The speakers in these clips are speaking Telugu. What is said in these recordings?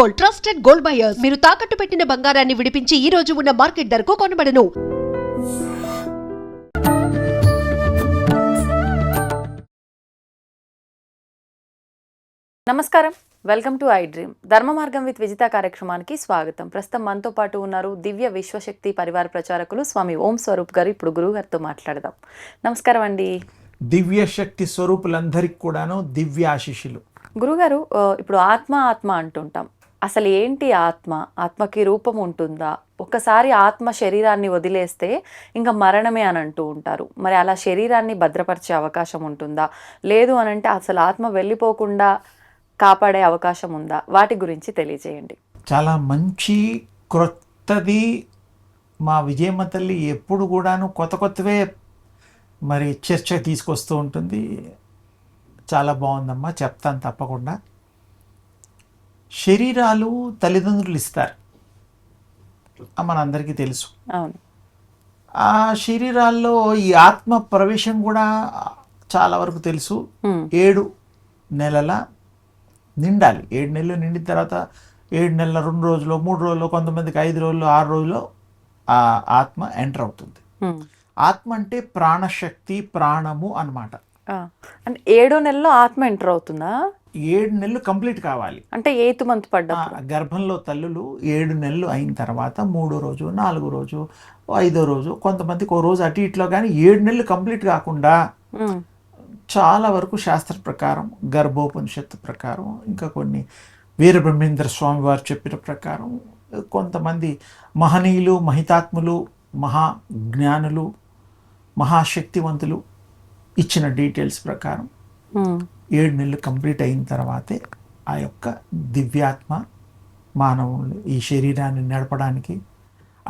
Gold, trusted gold buyers. మీరు తాకట్టు పెట్టిన బంగారాన్ని విడిపించి ఈ రోజు ఉన్న మార్కెట్ ధరకు కొనబడను. నమస్కారం, వెల్కమ్ టు ఐ డ్రీమ్. ధర్మ మార్గం విత్ విజిత కార్యక్రమానికి స్వాగతం. ప్రస్తుతం మనతో పాటు ఉన్నారు దివ్య విశ్వశక్తి పరివార ప్రచారకులు స్వామి ఓం స్వరూప్ గారు. ఇప్పుడు గురువు గారితో మాట్లాడదాం. నమస్కారం అండి. దివ్య శక్తి స్వరూపులందరికీ కూడాను దివ్య ఆశీస్సులు. గురుగారు, ఇప్పుడు ఆత్మ అంటుంటాం. అసలు ఏంటి ఆత్మ? ఆత్మకి రూపం ఉంటుందా? ఒక్కసారి ఆత్మ శరీరాన్ని వదిలేస్తే ఇంకా మరణమే అని అంటూ ఉంటారు. మరి అలా శరీరాన్ని భద్రపరిచే అవకాశం ఉంటుందా? లేదు అని అంటే అసలు ఆత్మ వెళ్ళిపోకుండా కాపాడే అవకాశం ఉందా? వాటి గురించి తెలియజేయండి. చాలా మంచి క్రొత్తది. మా విజయమ్మ తల్లి ఎప్పుడు కూడాను కొత్తవే మరి చర్చ తీసుకొస్తూ ఉంటుంది. చాలా బాగుందమ్మా, చెప్తాను తప్పకుండా. శరీరాలు తల్లిదండ్రులు ఇస్తారు, మనందరికీ తెలుసు. అవును. ఆ శరీరాల్లో ఈ ఆత్మ ప్రవేశం కూడా చాలా వరకు తెలుసు. 7 నెలల నిండాలి. 7 నెలలు నిండిన తర్వాత 7 నెలల 2 రోజులు, 3 రోజులు, కొంతమందికి 5 రోజులు, 6 రోజుల్లో ఆ ఆత్మ ఎంటర్ అవుతుంది. ఆత్మ అంటే ప్రాణశక్తి, ప్రాణము అన్నమాట. అంటే 7వ నెలలో ఆత్మ ఎంటర్ అవుతుందా? 7 నెలలు కంప్లీట్ కావాలి. అంటే 8th మంత్ పడ్డా గర్భంలో తల్లులు 7 నెలలు అయిన తర్వాత 3వ రోజు, 4వ రోజు, 5వ రోజు, కొంతమందికి ఓ రోజు అటు ఇట్లో, కానీ 7 నెలలు కంప్లీట్ కాకుండా చాలా వరకు శాస్త్ర ప్రకారం, గర్భోపనిషత్తు ప్రకారం, ఇంకా కొన్ని వీరబ్రహ్మేంద్ర స్వామి వారు చెప్పిన ప్రకారం, కొంతమంది మహనీయులు, మహితాత్ములు, మహాజ్ఞానులు, మహాశక్తివంతులు ఇచ్చిన డీటెయిల్స్ ప్రకారం 7 నెలలు కంప్లీట్ అయిన తర్వాతే ఆ యొక్క దివ్యాత్మ మానవులు ఈ శరీరాన్ని నడపడానికి,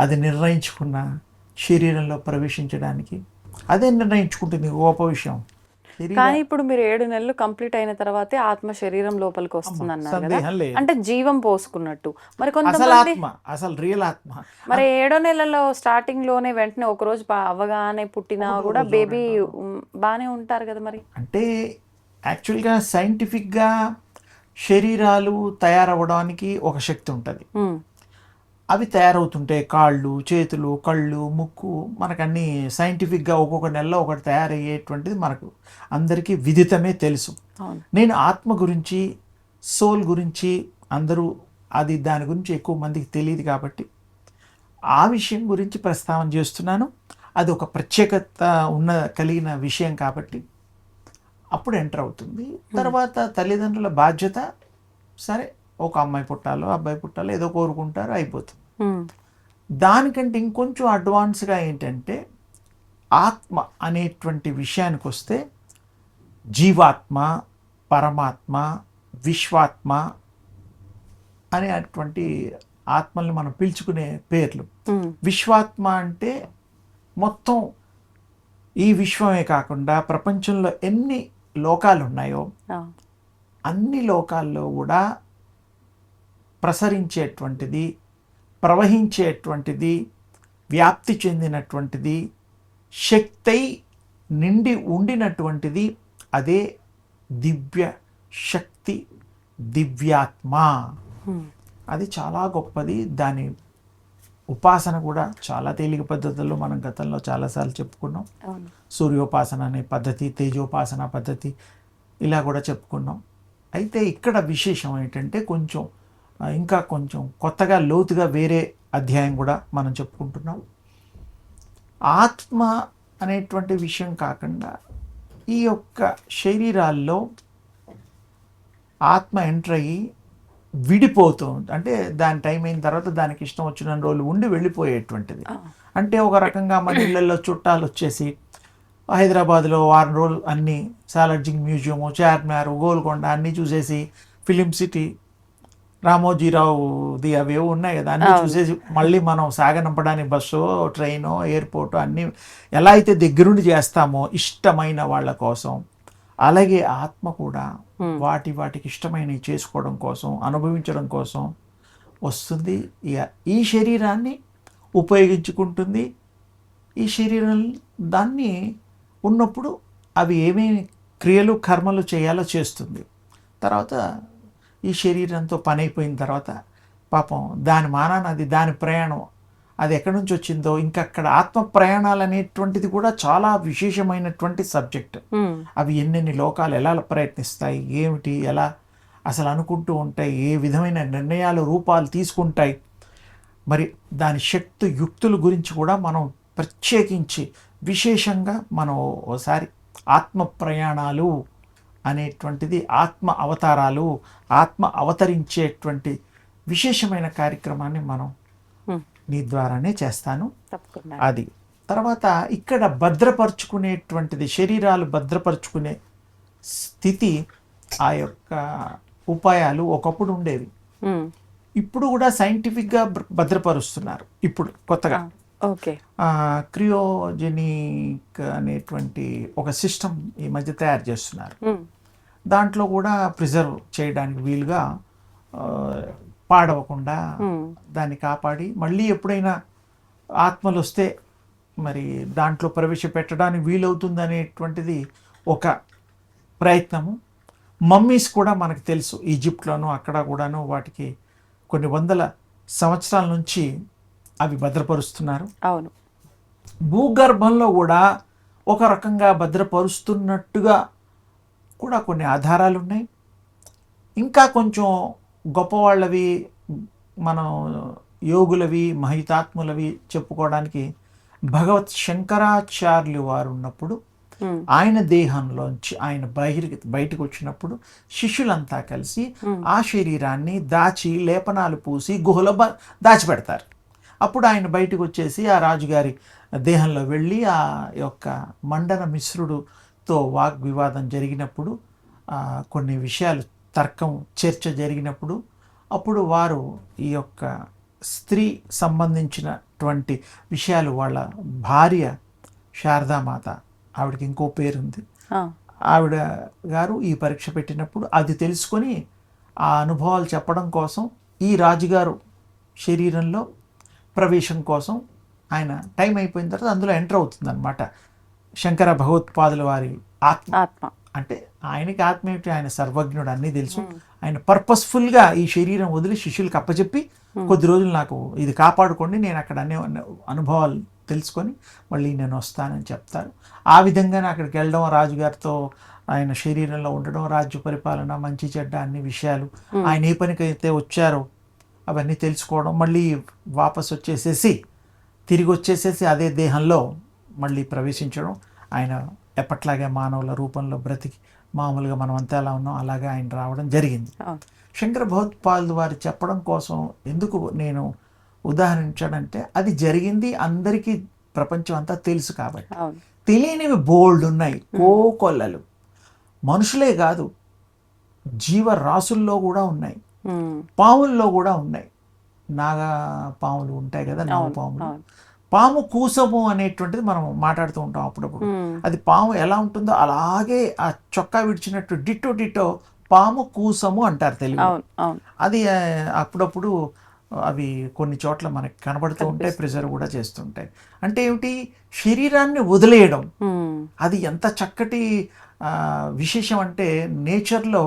అది నిర్ణయించుకున్న శరీరంలో ప్రవేశించడానికి అదే నిర్ణయించుకుంటుంది. గొప్ప విషయం. కానీ ఇప్పుడు మీరు 7 నెలలు కంప్లీట్ అయిన తర్వాతే ఆత్మ శరీరం లోపలికి వస్తుంది అన్నారు కదా, అంటే జీవం పోసుకున్నట్టు. మరి కొంతమంది అసలు రియల్ ఆత్మ మరి 7వ నెలలో స్టార్టింగ్ లోనే వెంటనే ఒక రోజు అవగానే పుట్టినా కూడా బేబీ బాగానే ఉంటారు కదా. మరి అంటే యాక్చువల్గా సైంటిఫిక్గా శరీరాలు తయారవ్వడానికి ఒక శక్తి ఉంటుంది. అవి తయారవుతుంటాయి. కాళ్ళు, చేతులు, కళ్ళు, ముక్కు, మనకన్నీ సైంటిఫిక్గా ఒక్కొక్క నెలలో ఒకటి తయారయ్యేటువంటిది మనకు అందరికీ విదితమే తెలుసు. నేను ఆత్మ గురించి, సోల్ గురించి అందరూ దాని గురించి ఎక్కువ మందికి తెలియదు కాబట్టి ఆ విషయం గురించి ప్రస్తావన చేస్తున్నాను. అది ఒక ప్రత్యేకత కలిగిన విషయం కాబట్టి అప్పుడు ఎంటర్ అవుతుంది. తర్వాత తల్లిదండ్రుల బాధ్యత, సరే ఒక అమ్మాయి పుట్టాలో అబ్బాయి పుట్టాలో ఏదో కోరుకుంటారు, అయిపోతుంది. దానికంటే ఇంకొంచెం అడ్వాన్స్గా ఏంటంటే ఆత్మ అనేటువంటి విషయానికి వస్తే జీవాత్మ, పరమాత్మ, విశ్వాత్మ అనేటువంటి ఆత్మల్ని మనం పిలుచుకునే పేర్లు. విశ్వాత్మ అంటే మొత్తం ఈ విశ్వమే కాకుండా ప్రపంచంలో ఎన్ని లోకాలు ఉన్నాయో అన్ని లోకాల్లో కూడా ప్రసరించేటువంటిది, ప్రవహించేటువంటిది, వ్యాప్తి చెందినటువంటిది, శక్తి నిండి ఉండినటువంటిది అదే దివ్య శక్తి, దివ్యాత్మ. అది చాలా గొప్పది. దాని ఉపాసన కూడా చాలా తేలిక పద్ధతుల్లో మనం గతంలో చాలాసార్లు చెప్పుకున్నాం. సూర్యోపాసన అనే పద్ధతి, తేజోపాసన పద్ధతి, ఇలా కూడా చెప్పుకున్నాం. అయితే ఇక్కడ విశేషం ఏంటంటే ఇంకా కొంచెం కొత్తగా లోతుగా వేరే అధ్యాయం కూడా మనం చెప్పుకుంటున్నాం. ఆత్మ అనేటువంటి విషయం కాకుండా ఈ యొక్క శరీరాల్లో ఆత్మ ఎంటర్ అయ్యి విడిపోతూ ఉంటుంది. అంటే దాని టైం అయిన తర్వాత దానికి ఇష్టం వచ్చిన రోజులు ఉండి వెళ్ళిపోయేటువంటిది. అంటే ఒక రకంగా మన ఇళ్ళల్లో చుట్టాలు వచ్చేసి హైదరాబాద్లో వారం రోజులు అన్నీ సాలార్జింగ్ మ్యూజియము, చార్మినార్, గోల్కొండ అన్నీ చూసేసి, ఫిలిం సిటీ, రామోజీరావుది అవేవో ఉన్నాయి కదా, అన్నీ చూసేసి మళ్ళీ మనం సాగనంపడానికి బస్సో, ట్రైనో, ఎయిర్పోర్టో అన్నీ ఎలా అయితే దగ్గరుండి చేస్తామో ఇష్టమైన వాళ్ళ కోసం, అలాగే ఆత్మ కూడా వాటికి ఇష్టమైనవి చేసుకోవడం కోసం, అనుభవించడం కోసం వస్తుంది. ఈ శరీరాన్ని ఉపయోగించుకుంటుంది. ఈ శరీరం దాన్ని ఉన్నప్పుడు అవి ఏమేమి క్రియలు, కర్మలు చేయాలో చేస్తుంది. తర్వాత ఈ శరీరంతో పని అయిపోయిన తర్వాత పాపం దాని మానాన అది దాని ప్రయాణం అది ఎక్కడి నుంచి వచ్చిందో, ఇంకా అక్కడ ఆత్మ ప్రయాణాలు అనేటువంటిది కూడా చాలా విశేషమైనటువంటి సబ్జెక్ట్. అవి ఎన్నెన్ని లోకాలు ఎలా ప్రయత్నిస్తాయి, ఏమిటి, ఎలా అసలు అనుకుంటూ ఉంటాయి, ఏ విధమైన నిర్ణయాలు రూపాలు తీసుకుంటాయి, మరి దాని శక్తి యుక్తుల గురించి కూడా మనం ప్రత్యేకించి విశేషంగా మనం ఓసారి ఆత్మ ప్రయాణాలు అనేటువంటిది, ఆత్మ అవతారాలు, ఆత్మ అవతరించేటువంటి విశేషమైన కార్యక్రమాన్ని మనం నీ ద్వారానే చేస్తాను. తప్పకుండా. అది తర్వాత ఇక్కడ భద్రపరుచుకునేటువంటిది, శరీరాలు భద్రపరుచుకునే స్థితి, ఆ యొక్క ఉపాయాలు ఒకప్పుడు ఉండేవి. ఇప్పుడు కూడా సైంటిఫిక్గా భద్రపరుస్తున్నారు ఇప్పుడు కొత్తగా. ఓకే. క్రియోజెనిక్ అనేటువంటి ఒక సిస్టమ్ ఈ మధ్య తయారు చేస్తున్నారు. దాంట్లో కూడా ప్రిజర్వ్ చేయడానికి వీలుగా పాడవకుండా దాన్ని కాపాడి మళ్ళీ ఎప్పుడైనా ఆత్మలు వస్తే మరి దాంట్లో ప్రవేశపెట్టడానికి వీలవుతుంది అనేటువంటిది ఒక ప్రయత్నము. మమ్మీస్ కూడా మనకు తెలుసు, ఈజిప్ట్లోనూ అక్కడ కూడాను వాటికి కొన్ని వందల సంవత్సరాల నుంచి అవి భద్రపరుస్తున్నారు. అవును. భూగర్భంలో కూడా ఒక రకంగా భద్రపరుస్తున్నట్టుగా కూడా కొన్ని ఆధారాలు ఉన్నాయి. ఇంకా కొంచెం గొప్పవాళ్ళవి, మనం యోగులవి, మహితాత్ములవి చెప్పుకోవడానికి భగవత్ శంకరాచార్యులు వారు ఉన్నప్పుడు ఆయన దేహంలోంచి ఆయన బయటకు వచ్చినప్పుడు శిష్యులంతా కలిసి ఆ శరీరాన్ని దాచి లేపనాలు పూసి గుహలో దాచిపెడతారు. అప్పుడు ఆయన బయటకు వచ్చేసి ఆ రాజుగారి దేహంలో వెళ్ళి ఆ యొక్క మండన మిశ్రుడుతో వాగ్వివాదం జరిగినప్పుడు, కొన్ని విషయాలు తర్కం చర్చ జరిగినప్పుడు, అప్పుడు వారు ఈ యొక్క స్త్రీ సంబంధించినటువంటి విషయాలు, వాళ్ళ భార్య శారదామాత, ఆవిడకి ఇంకో పేరుంది, ఆవిడ గారు ఈ పరీక్ష పెట్టినప్పుడు అది తెలుసుకొని ఆ అనుభవాలు చెప్పడం కోసం ఈ రాజుగారు శరీరంలో ప్రవేశం కోసం ఆయన టైం అయిపోయిన తర్వాత అందులో ఎంటర్ అవుతుంది అనమాట శంకర భగవత్పాదుల వారి ఆత్మ. అంటే ఆయనకి ఆత్మ ఏమిటి, ఆయన సర్వజ్ఞుడు, అన్నీ తెలుసు. ఆయన పర్పస్ఫుల్గా ఈ శరీరం వదిలి శిష్యులకు అప్పచెప్పి కొద్ది రోజులు నాకు ఇది కాపాడుకోండి, నేను అక్కడ అనే అనుభవాలు తెలుసుకొని మళ్ళీ నేను వస్తానని చెప్తారు. ఆ విధంగానే అక్కడికి వెళ్ళడం, రాజుగారితో ఆయన శరీరంలో ఉండడం, రాజ్య పరిపాలన, మంచి చెడ్డ అన్ని విషయాలు, ఆయన ఏ పనికైతే వచ్చారో అవన్నీ తెలుసుకోవడం, మళ్ళీ వాపస్ తిరిగి వచ్చేసేసి అదే దేహంలో మళ్ళీ ప్రవేశించడం, ఆయన ఎప్పట్లాగే మానవుల రూపంలో బ్రతికి మామూలుగా మనం అంతా ఎలా ఉన్నాం అలాగే ఆయన రావడం జరిగింది. శంకర భగవత్పాదులు వారు చెప్పడం కోసం ఎందుకు నేను ఉదాహరించాడంటే, అది జరిగింది అందరికీ ప్రపంచం అంతా తెలుసు కాబట్టి. తెలియనివి బోల్డ్ ఉన్నాయి, కోకొల్లలు. మనుషులే కాదు, జీవరాశుల్లో కూడా ఉన్నాయి, పాముల్లో కూడా ఉన్నాయి. నాగా పాములు ఉంటాయి కదా, నాగ పాములు. పాము కూసము అనేటువంటిది మనం మాట్లాడుతూ ఉంటాం అప్పుడప్పుడు. అది పాము ఎలా ఉంటుందో అలాగే ఆ చొక్కా విడిచినట్టు డిట్టో పాము కూసము అంటారు తెలుగు. అది అప్పుడప్పుడు అవి కొన్ని చోట్ల మనకి కనబడుతూ ఉంటాయి, ప్రిజర్వ్ కూడా చేస్తుంటాయి. అంటే ఏమిటి, శరీరాన్ని వదిలేయడం. అది ఎంత చక్కటి విశేషం అంటే, నేచర్లో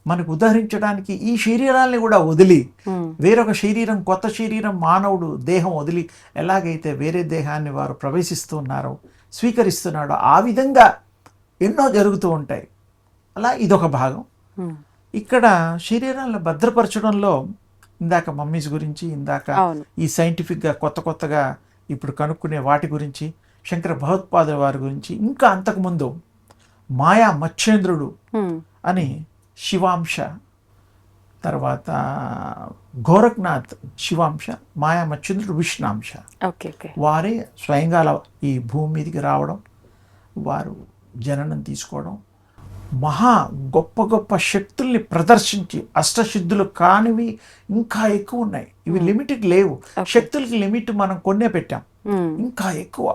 మనకు ఉదాహరించడానికి ఈ శరీరాన్ని కూడా వదిలి వేరొక శరీరం, కొత్త శరీరం, మానవుడు దేహం వదిలి ఎలాగైతే వేరే దేహాన్ని వారు ప్రవేశిస్తున్నారో, స్వీకరిస్తున్నాడో, ఆ విధంగా ఎన్నో జరుగుతూ ఉంటాయి. అలా ఇదొక భాగం. ఇక్కడ శరీరాలను భద్రపరచడంలో ఇందాక మమ్మీస్ గురించి, ఇందాక ఈ సైంటిఫిక్గా కొత్తగా ఇప్పుడు కనుక్కునే వాటి గురించి, శంకర భగవత్పాదుల వారి గురించి, ఇంకా అంతకుముందు మాయా మచ్చేంద్రుడు అని శివాంశ, తర్వాత గోరఖ్నాథ్ శివాంశ, మాయా మచ్చేంద్రుడు విష్ణాంశ. వారే స్వయంగా ఈ భూమి మీదకి రావడం, వారు జననం తీసుకోవడం, మహా గొప్ప శక్తుల్ని ప్రదర్శించి, అష్టసిద్ధులు కానివి ఇంకా ఎక్కువ ఉన్నాయి. ఇవి లిమిట్కి లేవు, శక్తులకి లిమిట్ మనం కొన్నే పెట్టాం, ఇంకా ఎక్కువ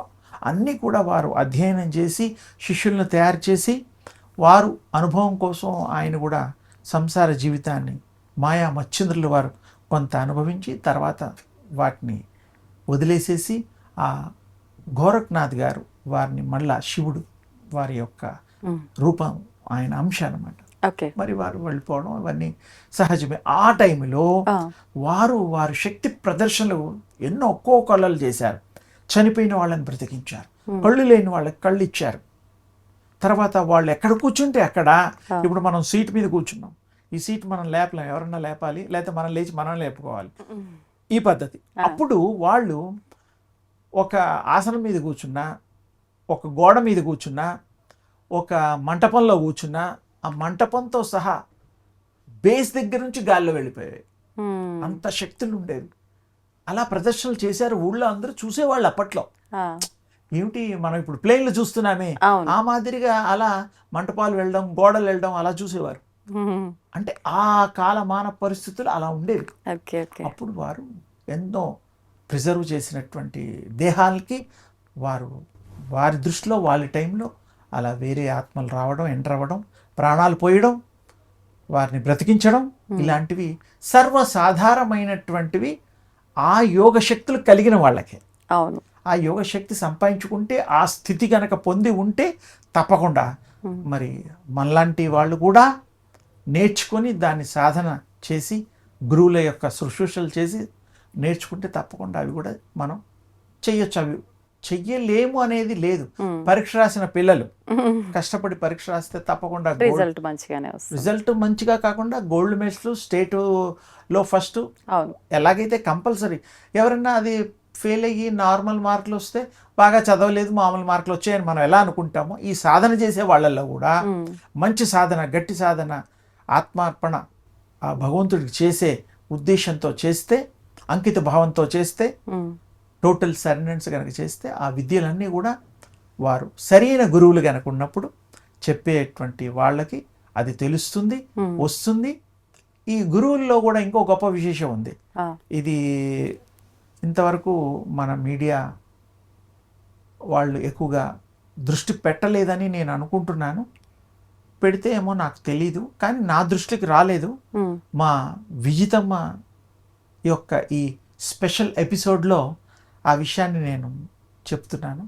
అన్నీ కూడా వారు అధ్యయనం చేసి శిష్యులను తయారు చేసి, వారు అనుభవం కోసం ఆయన కూడా సంసార జీవితాన్ని మాయా మచ్చింద్రులు వారు కొంత అనుభవించి తర్వాత వాటిని వదిలేసేసి, ఆ గోరఖ్నాథ్ గారు వారిని మళ్ళా శివుడు వారి యొక్క రూపం, ఆయన అంశ అన్నమాట. ఓకే. మరి వారు వెళ్ళిపోవడం అవన్నీ సహజమే. ఆ టైంలో వారి శక్తి ప్రదర్శనలు ఎన్నో కళలు చేశారు. చనిపోయిన వాళ్ళని బ్రతికించారు, కళ్ళు లేని వాళ్ళకి కళ్ళు ఇచ్చారు. తర్వాత వాళ్ళు ఎక్కడ కూర్చుంటే అక్కడ, ఇప్పుడు మనం సీట్ మీద కూర్చున్నాం, ఈ సీట్ మనం లేపలేం, ఎవరన్నా లేపాలి, లేకపోతే మనం లేచి మనం లేపుకోవాలి, ఈ పద్ధతి. అప్పుడు వాళ్ళు ఒక ఆసనం మీద కూర్చున్నా, ఒక గోడ మీద కూర్చున్నా, ఒక మంటపంలో కూర్చున్నా, ఆ మంటపంతో సహా బేస్ దగ్గర నుంచి గాల్లో వెళ్ళిపోయాయి. అంత శక్తులు ఉండేవి. అలా ప్రదర్శనలు చేశారు. ఊళ్ళో అందరూ చూసేవాళ్ళు అప్పట్లో. ఏమిటి మనం ఇప్పుడు ప్లేన్లు చూస్తున్నామే, ఆ మాదిరిగా అలా మంటపాలు వెళ్ళడం, గోడలు వెళ్ళడం అలా చూసేవారు. అంటే ఆ కాలమాన పరిస్థితులు అలా ఉండేవి. అప్పుడు వారు ఎన్నో ప్రిజర్వ్ చేసినటువంటి దేహాలకి వారి దృష్టిలో వాళ్ళ టైంలో అలా వేరే ఆత్మలు రావడం, ఎంటర్ అవ్వడం, ప్రాణాలు పోయడం, వారిని బ్రతికించడం, ఇలాంటివి సర్వసాధారణమైనటువంటివి ఆ యోగ శక్తులు కలిగిన వాళ్ళకే. అవును. ఆ యోగ శక్తి సంపాదించుకుంటే, ఆ స్థితి కనుక పొంది ఉంటే తప్పకుండా మరి మనలాంటి వాళ్ళు కూడా నేర్చుకొని దాన్ని సాధన చేసి గురువుల యొక్క శుశ్రూషలు చేసి నేర్చుకుంటే తప్పకుండా అవి కూడా మనం చెయ్యొచ్చు. అవి చెయ్యలేము అనేది లేదు. పరీక్ష రాసిన పిల్లలు కష్టపడి పరీక్ష రాస్తే తప్పకుండా రిజల్ట్ మంచిగా కాకుండా గోల్డ్ మెడల్స్, స్టేట్లో ఫస్ట్, ఎలాగైతే కంపల్సరీ. ఎవరన్నా అది ఫెయిల్ అయ్యి నార్మల్ మార్కులు వస్తే బాగా చదవలేదు, మామూలు మార్కులు వచ్చాయని మనం ఎలా అనుకుంటామో, ఈ సాధన చేసే వాళ్ళల్లో కూడా మంచి సాధన, గట్టి సాధన, ఆత్మార్పణ ఆ భగవంతుడికి చేసే ఉద్దేశంతో చేస్తే, అంకిత భావంతో చేస్తే, టోటల్ సరెండరెన్స్ కనుక చేస్తే, ఆ విద్యలన్నీ కూడా వారు సరైన గురువులు కనుక ఉన్నప్పుడు చెప్పేటువంటి వాళ్ళకి అది తెలుస్తుంది, వస్తుంది. ఈ గురువుల్లో కూడా ఇంకో గొప్ప విశేషం ఉంది. ఇది ఇంతవరకు మన మీడియా వాళ్ళు ఎక్కువగా దృష్టి పెట్టలేదని నేను అనుకుంటున్నాను. పెడితే ఏమో నాకు తెలీదు, కానీ నా దృష్టికి రాలేదు. మా విజితమ్మ యొక్క ఈ స్పెషల్ ఎపిసోడ్లో ఆ విషయాన్ని నేను చెప్తున్నాను.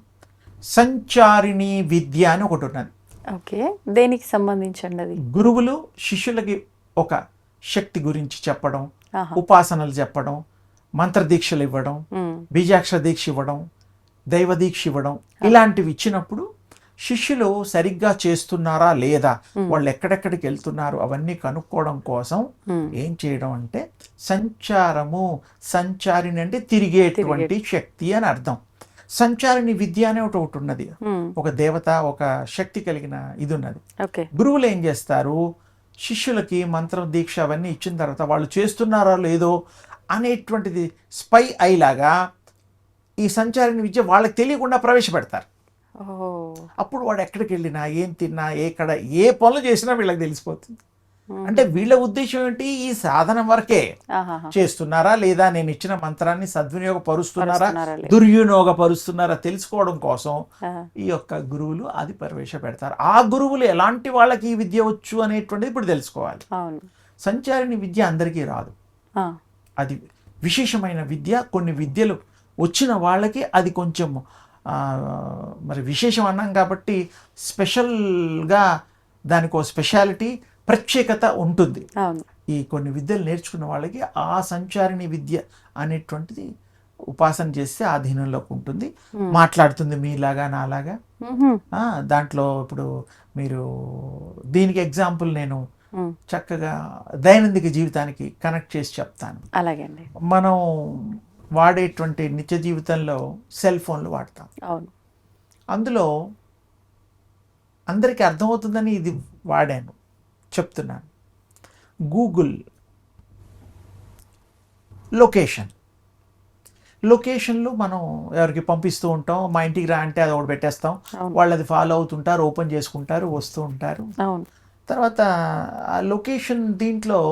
సంచారిణి విద్య అని ఒకటి ఉన్నది. ఓకే, దేనికి సంబంధించండి అది? గురువులు శిష్యులకి ఒక శక్తి గురించి చెప్పడం, ఉపాసనలు చెప్పడం, మంత్రదీక్షలు ఇవ్వడం, బీజాక్షర దీక్ష ఇవ్వడం, దైవ దీక్ష ఇవ్వడం, ఇలాంటివి ఇచ్చినప్పుడు శిష్యులు సరిగ్గా చేస్తున్నారా లేదా, వాళ్ళు ఎక్కడెక్కడికి వెళ్తున్నారు అవన్నీ కనుక్కోవడం కోసం ఏం చేయడం అంటే సంచారము. సంచారిని అంటే తిరిగేటువంటి శక్తి అని అర్థం. సంచారిని విద్య అనే ఒకటి ఉన్నది. ఒక దేవత, ఒక శక్తి కలిగిన ఇది ఉన్నది. గురువులు ఏం చేస్తారు, శిష్యులకి మంత్రం దీక్ష అవన్నీ ఇచ్చిన తర్వాత వాళ్ళు చేస్తున్నారా లేదో అనేటువంటిది స్పై ఐలాగా ఈ సంచారిని విద్య వాళ్ళకి తెలియకుండా ప్రవేశపెడతారు. అప్పుడు వాడు ఎక్కడికి వెళ్ళినా, ఏం తిన్నా, ఏ పనులు చేసినా వీళ్ళకి తెలిసిపోతుంది. అంటే వీళ్ళ ఉద్దేశం ఏంటి, ఈ సాధన వరకే చేస్తున్నారా లేదా, నేను ఇచ్చిన మంత్రాన్ని సద్వినియోగపరుస్తున్నారా, దుర్వినియోగపరుస్తున్నారా తెలుసుకోవడం కోసం ఈ యొక్క గురువులు అది ప్రవేశపెడతారు. ఆ గురువులు ఎలాంటి వాళ్ళకి ఈ విద్య వచ్చు అనేటువంటిది ఇప్పుడు తెలుసుకోవాలి. సంచారిని విద్య అందరికీ రాదు, అది విశేషమైన విద్య. కొన్ని విద్యలు వచ్చిన వాళ్ళకి అది కొంచెం మరి విశేషం అన్నాం కాబట్టి స్పెషల్గా దానికి ఒక స్పెషాలిటీ, ప్రత్యేకత ఉంటుంది. ఈ కొన్ని విద్యలు నేర్చుకున్న వాళ్ళకి ఆ సంచారిణి విద్య అనేటువంటిది ఉపాసన చేస్తే ఆధీనంలోకి ఉంటుంది, మాట్లాడుతుంది మీలాగా నాలాగా. దాంట్లో ఇప్పుడు మీరు దీనికి ఎగ్జాంపుల్ నేను చక్కగా దైనందిక జీవితానికి కనెక్ట్ చేసి చెప్తాను. అలాగే అండి. మనం వాడేటువంటి నిత్య జీవితంలో సెల్ ఫోన్లు వాడతాం. అందులో అందరికీ అర్థమవుతుందని ఇది వాడాను, చెప్తున్నాను. గూగుల్ లొకేషన్లు మనం ఎవరికి పంపిస్తూ ఉంటాం. మా ఇంటికి రా అంటే అది ఒకటి పెట్టేస్తాం, వాళ్ళు అది ఫాలో అవుతుంటారు, ఓపెన్ చేసుకుంటారు, వస్తూ ఉంటారు. తర్వాత ఆ లొకేషన్ దీంట్లో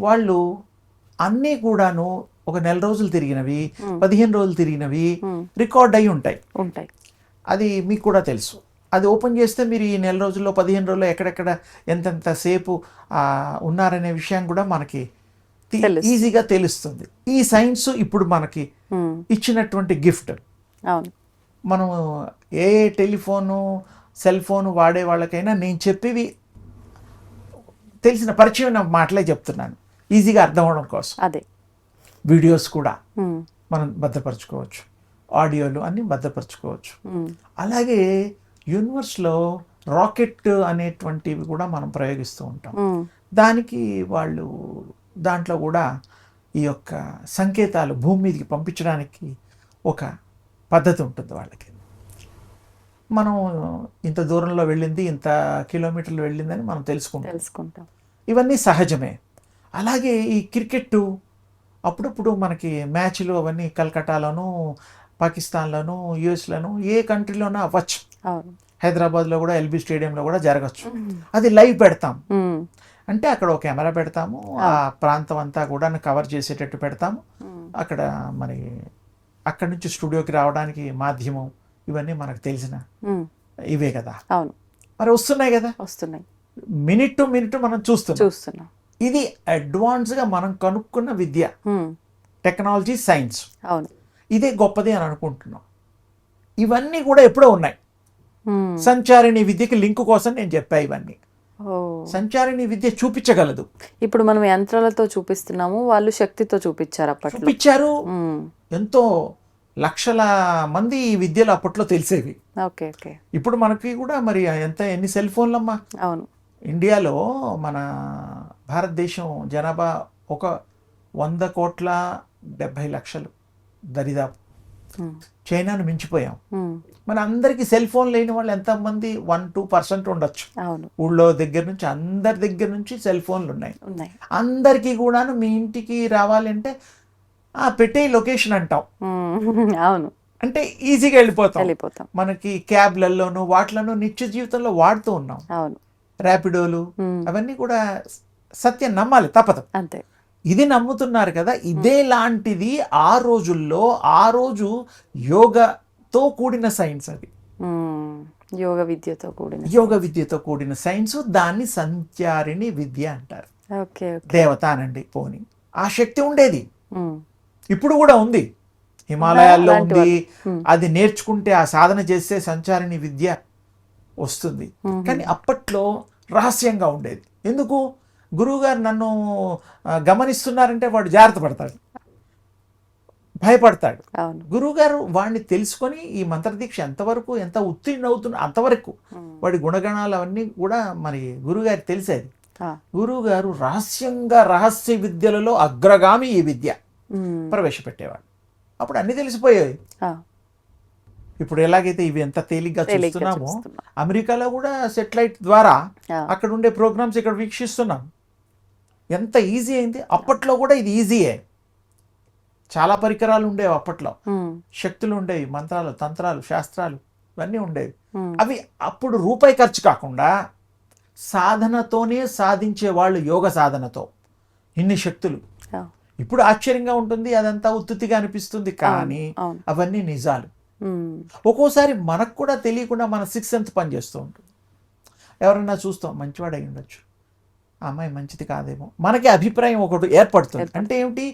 వాళ్ళు అన్నీ కూడాను ఒక 4 రోజులు తిరిగినవి, 15 రోజులు తిరిగినవి రికార్డ్ అయి ఉంటాయి. అది మీకు కూడా తెలుసు. అది ఓపెన్ చేస్తే మీరు ఈ 4 రోజుల్లో 15 రోజుల్లో ఎక్కడెక్కడ ఎంతెంత సేపు ఉన్నారనే విషయం కూడా మనకి ఈజీగా తెలుస్తుంది. ఈ సైన్స్ ఇప్పుడు మనకి ఇచ్చినటువంటి గిఫ్ట్. మనం ఏ టెలిఫోను, సెల్ ఫోను వాడే వాళ్ళకైనా నేను చెప్పేవి తెలిసిన పరిచయం మాటలే చెప్తున్నాను, ఈజీగా అర్థం అవడం కోసం. అదే వీడియోస్ కూడా మనం భద్రపరచుకోవచ్చు, ఆడియోలు అన్నీ భద్రపరచుకోవచ్చు. అలాగే యూనివర్స్లో రాకెట్ అనేటువంటివి కూడా మనం ప్రయోగిస్తూ ఉంటాం. దానికి వాళ్ళు దాంట్లో కూడా ఈ యొక్క సంకేతాలు భూమి మీదకి పంపించడానికి ఒక పద్ధతి ఉంటుంది వాళ్ళకి. మనం ఇంత దూరంలో వెళ్ళింది, ఇంత కిలోమీటర్లు వెళ్ళిందని మనం తెలుసుకుంటాం. ఇవన్నీ సహజమే. అలాగే ఈ క్రికెట్ అప్పుడప్పుడు మనకి మ్యాచ్లు అవన్నీ కలకట్టాలోను, పాకిస్తాన్లోను, యుఎస్లోను, ఏ కంట్రీలోనూ అవ్వచ్చు. హైదరాబాద్లో కూడా ఎల్బీ స్టేడియంలో కూడా జరగచ్చు. అది లైవ్ పెడతాం. అంటే అక్కడ ఒక కెమెరా పెడతాము, ఆ ప్రాంతం అంతా కూడా కవర్ చేసేటట్టు పెడతాము. అక్కడ మరి అక్కడి నుంచి స్టూడియోకి రావడానికి మాధ్యమం ఇవన్నీ మనకు తెలిసిన ఇవే కదా. మరి వస్తున్నాయి కదా, మినిట్ టు మినిట్ మనం చూస్తున్నాం. ఇది అడ్వాన్స్గా మనం కనుక్కున్న విద్య, టెక్నాలజీ, సైన్స్. ఇదే గొప్పది అని అనుకుంటున్నాం. ఇవన్నీ కూడా ఎప్పుడో ఉన్నాయి. సంచారిణి విద్యకి లింక్ కోసం నేను చెప్పా. ఇవన్నీ సంచారిణి విద్య చూపించగలదు. ఇప్పుడు మనం యంత్రాలతో చూపిస్తున్నాము, వాళ్ళు శక్తితో చూపించారు. ఎంతో లక్షల మంది ఈ విద్యలు అప్పట్లో తెలిసేవి. ఇప్పుడు మనకి కూడా మరి ఎన్ని సెల్ ఫోన్లమ్మా. ఇండియాలో మన భారతదేశం జనాభా ఒక 100,70,00,000 దరిదాపు. చైనాను మించిపోయాం. మన అందరికి సెల్ ఫోన్ లేని వాళ్ళు ఎంతమంది? 1-2% ఉండొచ్చు. ఊళ్ళో దగ్గర నుంచి అందరి దగ్గర నుంచి సెల్ ఫోన్లు ఉన్నాయి. అందరికీ కూడాను మీ ఇంటికి రావాలంటే పెట్టే లొకేషన్ అంటాం. అంటే ఈజీగా వెళ్ళిపోతాం. మనకి క్యాబ్లలోను వాటిలను నిత్య జీవితంలో వాడుతూ ఉన్నాం. ర్యాపిడోలు అవన్నీ కూడా సత్యం నమ్మాలి, తప్పదు. అంతే. ఇది నమ్ముతున్నారు కదా. ఇదే లాంటిది ఆ రోజుల్లో, ఆ రోజు యోగతో కూడిన సైన్స్. అది యోగ విద్యతో కూడిన సైన్స్. దాన్ని సంచారిణి విద్య అంటారు. దేవత అనండి పోని, ఆ శక్తి ఉండేది. ఇప్పుడు కూడా ఉంది, హిమాలయాల్లో ఉంది. అది నేర్చుకుంటే, ఆ సాధన చేస్తే సంచారిణి విద్య వస్తుంది. కానీ అప్పట్లో రహస్యంగా ఉండేది. ఎందుకు? గురువుగారు నన్ను గమనిస్తున్నారంటే వాడు జాగ్రత్త పడతాడు, భయపడతాడు. గురువుగారు వాడిని తెలుసుకొని ఈ మంత్రదీక్ష ఎంతవరకు ఎంత ఉత్తీర్ణ అవుతున్నా అంతవరకు వాడి గుణగణాలు అవన్నీ కూడా మరి గురువుగారికి తెలిసేది. గురువుగారు రహస్య విద్యలలో అగ్రగామి ఈ విద్య ప్రవేశపెట్టేవాడు. అప్పుడు అన్ని తెలిసిపోయాయి. ఇప్పుడు ఎలాగైతే ఇవి ఎంత తేలిగ్గా చూస్తున్నామో, అమెరికాలో కూడా సెటిలైట్ ద్వారా అక్కడ ఉండే ప్రోగ్రామ్స్ ఇక్కడ వీక్షిస్తున్నాం. ఎంత ఈజీ అయింది. అప్పట్లో కూడా ఇది ఈజీయే. చాలా పరికరాలు ఉండేవి అప్పట్లో, శక్తులు ఉండేవి, మంత్రాలు, తంత్రాలు, శాస్త్రాలు ఇవన్నీ ఉండేవి. అవి అప్పుడు రూపాయి ఖర్చు కాకుండా సాధనతోనే సాధించే వాళ్ళు, యోగ సాధనతో ఇన్ని శక్తులు. ఇప్పుడు ఆశ్చర్యంగా ఉంటుంది, అదంతా ఉత్తుతిగా అనిపిస్తుంది, కానీ అవన్నీ నిజాలు. ఒక్కోసారి మనకు కూడా తెలియకుండా మన 6th సెన్స్ పనిచేస్తూ ఉంటుంది. ఎవరన్నా చూస్తాం, మంచివాడు అయి ఉండొచ్చు, అమ్మాయి మంచిది కాదేమో, మనకి అభిప్రాయం ఒకటి ఏర్పడుతుంది. అంటే ఏమిటి?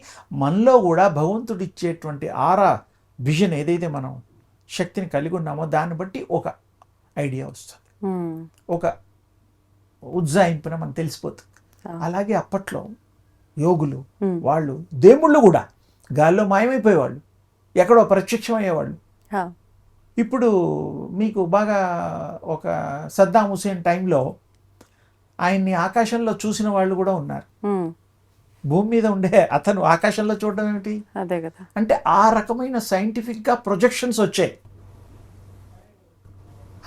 మనలో కూడా భగవంతుడు ఇచ్చేటువంటి విజన్ ఏదైతే మనం శక్తిని కలిగి ఉన్నామో దాన్ని బట్టి ఒక ఐడియా వస్తుంది, ఒక ఉజ్జాయింపున మనం తెలిసిపోతుంది. అలాగే అప్పట్లో యోగులు వాళ్ళు, దేవుళ్ళు కూడా గాల్లో మాయమైపోయేవాళ్ళు, ఎక్కడో ప్రత్యక్షం అయ్యేవాళ్ళు. ఇప్పుడు మీకు బాగా ఒక సద్దాం హుసేన్ టైంలో ఆయన్ని ఆకాశంలో చూసిన వాళ్ళు కూడా ఉన్నారు. భూమి మీద ఉండే అతను ఆకాశంలో చూడడం ఏమిటి? అదే కదా. అంటే ఆ రకమైన సైంటిఫిక్గా ప్రొజెక్షన్స్ వచ్చాయి.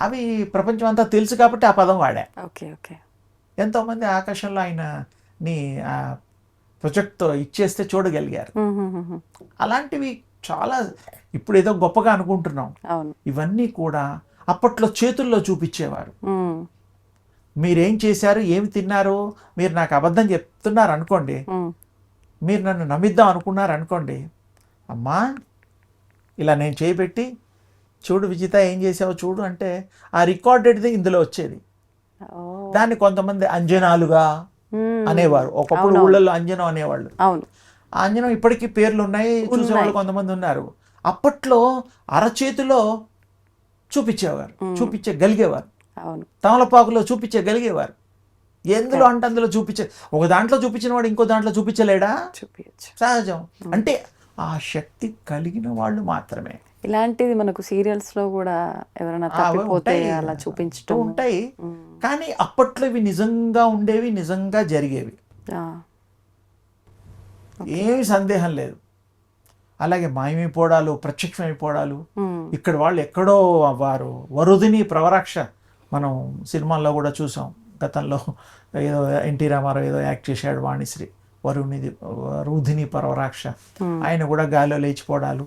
అవి ప్రపంచం అంతా తెలుసు కాబట్టి ఆ పదం వాడా. ఎంతోమంది ఆకాశంలో ఆయనని ప్రొజెక్ట్తో ఇచ్చేస్తే చూడగలిగారు. అలాంటివి చాలా ఇప్పుడు ఏదో గొప్పగా అనుకుంటున్నాం. ఇవన్నీ కూడా అప్పట్లో చేతుల్లో చూపించేవారు. మీరేం చేశారు, ఏమి తిన్నారు, మీరు నాకు అబద్ధం చెప్తున్నారు అనుకోండి, మీరు నన్ను నమ్మిద్దాం అనుకున్నారు అనుకోండి, అమ్మా ఇలా నేను చేయబెట్టి చూడు విజిత ఏం చేసావో చూడు అంటే ఆ రికార్డెడ్ది ఇందులో వచ్చేది. దాన్ని కొంతమంది అంజనాలుగా అనేవారు. ఒకప్పుడు ఊళ్ళల్లో అంజనం అనేవాళ్ళు. ఆ అంజనం ఇప్పటికీ పేర్లు ఉన్నాయి, చూసేవాళ్ళు కొంతమంది ఉన్నారు. అప్పట్లో అరచేతిలో చూపించేవారు, చూపించగలిగేవారు. తమలపాకులో చూపించగలిగేవారు. ఎందులో అంటే అందులో ఒక దాంట్లో చూపించిన వాడు ఇంకో దాంట్లో చూపించలేడా? చూపించచ్చు. సహజం. అంటే ఆ శక్తి కలిగిన వాళ్ళు మాత్రమే. ఇలాంటిది మనకు సీరియల్స్ లో కూడా ఎవరైనా తప్పిపోతే అలా చూపించడం ఉంటాయి. కానీ అప్పట్లో ఇవి నిజంగా ఉండేవి, నిజంగా జరిగేవి, ఏమి సందేహం లేదు. అలాగే మాయమైపోవడాలు, ప్రత్యక్షమైపోవడాలు, ఇక్కడ వాళ్ళు ఎక్కడో వారు వరుదిని ప్రవరాక్ష మనం సినిమాల్లో కూడా చూసాం. గతంలో ఏదో ఎన్టీ రామారావు ఏదో యాక్ట్ చేశాడు, వాణిశ్రీ, వరుధిని పరవరాక్ష. ఆయన కూడా గాలిలో లేచిపోవడాలు,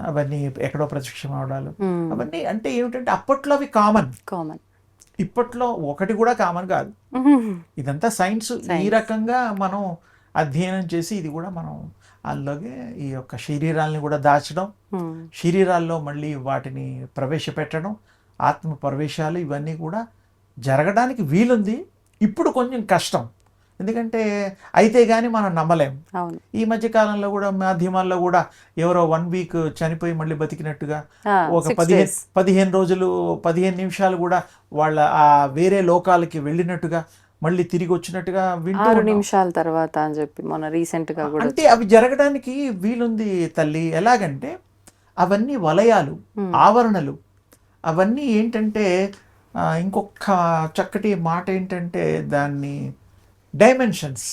అవన్నీ ఎక్కడో ప్రత్యక్షం అవడాలు, అవన్నీ అంటే ఏమిటంటే అప్పట్లో అవి కామన్. ఇప్పట్లో ఒకటి కూడా కామన్ కాదు. ఇదంతా సైన్స్. ఈ రకంగా మనం అధ్యయనం చేసి ఇది కూడా మనం అందులోకి ఈ యొక్క శరీరాలని కూడా దాచడం, శరీరాల్లో మళ్ళీ వాటిని ప్రవేశపెట్టడం, ఆత్మ ప్రవేశాలు ఇవన్నీ కూడా జరగడానికి వీలుంది. ఇప్పుడు కొంచెం కష్టం, ఎందుకంటే అయితే కానీ మనం నమ్మలేం. ఈ మధ్య కాలంలో కూడా మాధ్యమాల్లో కూడా ఎవరో 1 వీక్ చనిపోయి మళ్ళీ బతికినట్టుగా, ఒక 15 రోజులు 15 నిమిషాలు కూడా వాళ్ళ ఆ వేరే లోకాలకి వెళ్ళినట్టుగా, మళ్ళీ తిరిగి వచ్చినట్టుగా 6 నిమిషాల తర్వాత అని చెప్పి మన రీసెంట్ గా కూడా. అంటే అవి జరగడానికి వీలుంది తల్లి. ఎలాగంటే అవన్నీ వలయాలు, ఆవరణలు, అవన్నీ ఏంటంటే ఇంకొక చక్కటి మాట ఏంటంటే దాన్ని డైమెన్షన్స్.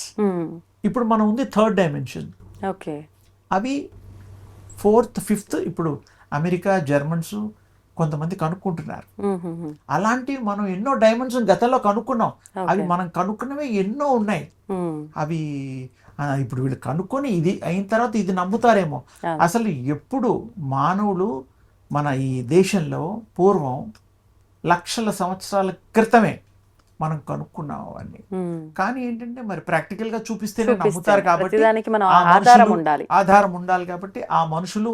ఇప్పుడు మనం ఉంది 3rd డైమెన్షన్. ఓకే. అవి 4th 5th ఇప్పుడు అమెరికా, జర్మన్స్ కొంతమంది కనుక్కుంటున్నారు. అలాంటివి మనం ఎన్నో డైమెన్షన్ గతంలో కనుక్కున్నాం. అవి మనం కనుక్కున్నవే ఎన్నో ఉన్నాయి. అవి ఇప్పుడు వీళ్ళు కనుక్కొని ఇది అయిన తర్వాత ఇది నమ్ముతారేమో. అసలు ఎప్పుడు మానవులు మన ఈ దేశంలో పూర్వం లక్షల సంవత్సరాల క్రితమే మనం కనుక్కున్నాం అవన్నీ. కానీ ఏంటంటే మరి ప్రాక్టికల్ గా చూపిస్తేనే నమ్ముతారు కాబట్టి ఆధారం ఉండాలి కాబట్టి ఆ మనుషులు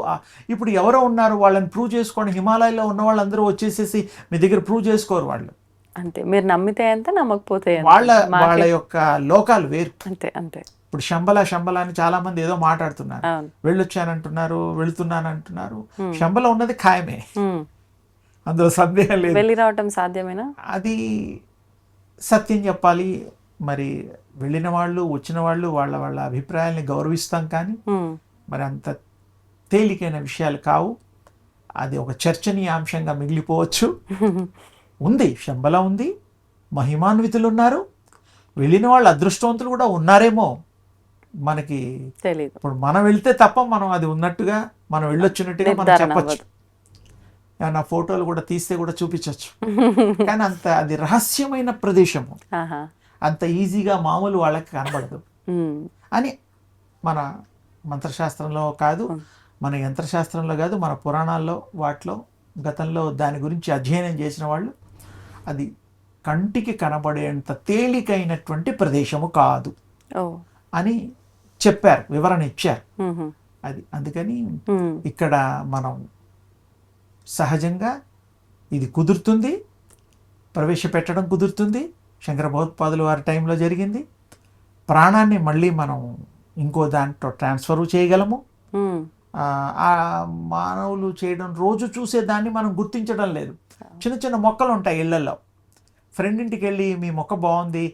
ఇప్పుడు ఎవరో ఉన్నారు వాళ్ళని ప్రూవ్ చేసుకోండి. హిమాలయాల్లో ఉన్న వాళ్ళందరూ వచ్చేసేసి మీ దగ్గర ప్రూవ్ చేసుకోరు వాళ్ళు. అంతే, మీరు నమ్మితే ఎంత, నమ్మకపోతే వాళ్ళ యొక్క లోకాలు వేరు. అంతే అంతే. ఇప్పుడు శంబల అని చాలా మంది ఏదో మాట్లాడుతున్నారు, వెళ్ళొచ్చానంటున్నారు, వెళుతున్నానంటున్నారు. శంబల ఉన్నది ఖాయమే, అందులో సందేహం లేదు. వెళ్ళి రావటం సాధ్యమేనా? అది సత్యం చెప్పాలి. మరి వెళ్ళిన వాళ్ళు, వచ్చిన వాళ్ళు వాళ్ళ అభిప్రాయాల్ని గౌరవిస్తాం, కానీ మరి అంత తేలికైన విషయాలు కావు. అది ఒక చర్చనీయాంశంగా మిగిలిపోవచ్చు. ఉంది, శంబల ఉంది, మహిమాన్వితులు ఉన్నారు, వెళ్ళిన వాళ్ళు అదృష్టవంతులు కూడా ఉన్నారేమో మనకి తెలియదు. ఇప్పుడు మనం వెళ్తే తప్ప మనం అది ఉన్నట్టుగా, మనం వెళ్ళొచ్చినట్టుగా మనం చెప్పచ్చు. నా ఫోటోలు కూడా తీస్తే కూడా చూపించవచ్చు. కానీ అంత అది రహస్యమైన ప్రదేశము, అంత ఈజీగా మామూలు వాళ్ళకి కనబడదు అని మన మంత్రశాస్త్రంలో కాదు, మన యంత్రశాస్త్రంలో కాదు, మన పురాణాల్లో వాటిలో గతంలో దాని గురించి అధ్యయనం చేసిన వాళ్ళు అది కంటికి కనబడేంత తేలికైనటువంటి ప్రదేశము కాదు అని చెప్పారు, వివరణ ఇచ్చారు. అది అందుకని ఇక్కడ మనం సహజంగా ఇది కుదురుతుంది, ప్రవేశపెట్టడం కుదురుతుంది. శంకర భగవత్పాదుల వారి టైంలో జరిగింది. ప్రాణాన్ని మళ్ళీ మనం ఇంకో దాంట్లో ట్రాన్స్ఫర్ చేయగలము. ఆ మానవులు చేయడం, రోజు చూసే దాన్ని మనం గుర్తించడం లేదు. చిన్న చిన్న మొక్కలు ఉంటాయి ఇళ్లలో. ఫ్రెండ్ ఇంటికి వెళ్ళి మీ మొక్క బాగుంది,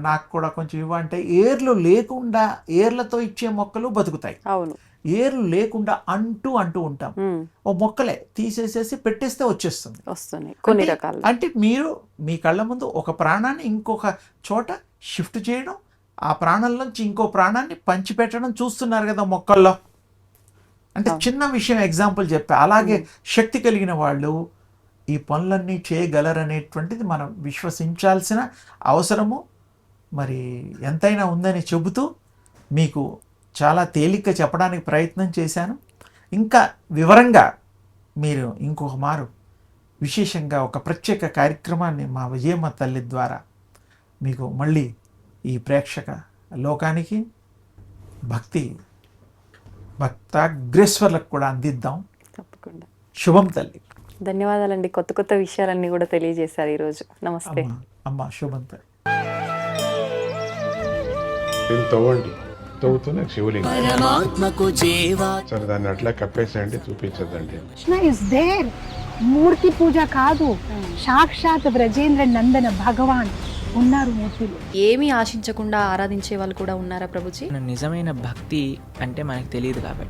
నాకు కూడా కొంచెం ఇవ్వంటే ఏర్లు లేకుండా, ఏర్లతో ఇచ్చే మొక్కలు బతుకుతాయి. అవును, ఏర్లు లేకుండా అంటూ ఉంటాం. ఓ మొక్కలే తీసేసేసి పెట్టేస్తే వస్తుంది కొన్ని రకాలు. అంటే మీరు మీ కళ్ళ ముందు ఒక ప్రాణాన్ని ఇంకొక చోట షిఫ్ట్ చేయడం, ఆ ప్రాణంలోంచి ఇంకో ప్రాణాన్ని పంచిపెట్టడం చూస్తున్నారు కదా మొక్కల్లో. అంటే చిన్న విషయం ఎగ్జాంపుల్ చెప్పా. అలాగే శక్తి కలిగిన వాళ్ళు ఈ పనులన్నీ చేయగలరనేటువంటిది మనం విశ్వసించాల్సిన అవసరము మరి ఎంతైనా ఉందని చెబుతూ మీకు చాలా తేలిక చెప్పడానికి ప్రయత్నం చేశాను. ఇంకా వివరంగా మీరు ఇంకొక మారు విశేషంగా ఒక ప్రత్యేక కార్యక్రమాన్ని మా విజయమ్మ తల్లి ద్వారా మీకు మళ్ళీ ఈ ప్రేక్షక లోకానికి భక్తాగ్రేశ్వర్లకు కూడా అందిద్దాం. తప్పకుండా. శుభం తల్లి. ధన్యవాదాలండి. కొత్త కొత్త విషయాలన్నీ కూడా తెలియజేశారు ఈరోజు. నమస్తే అమ్మా. శుభం తల్లి. తవ్వుతూనే శివలింగం. సరే, దాన్ని అట్లా కప్పేసేయండి, చూపించదండి. Krishna is there. మూర్తి పూజ కాదు, సాక్షాత్ బ్రజేంద్ర నందన భగవాన్ ఉన్నారు మూర్తులు. ఏమీ ఆశించకుండా ఆరాధించే వాళ్ళు కూడా ఉన్నారా ప్రభుజీ? నిజమైన భక్తి అంటే మనకు తెలియదు కాబట్టి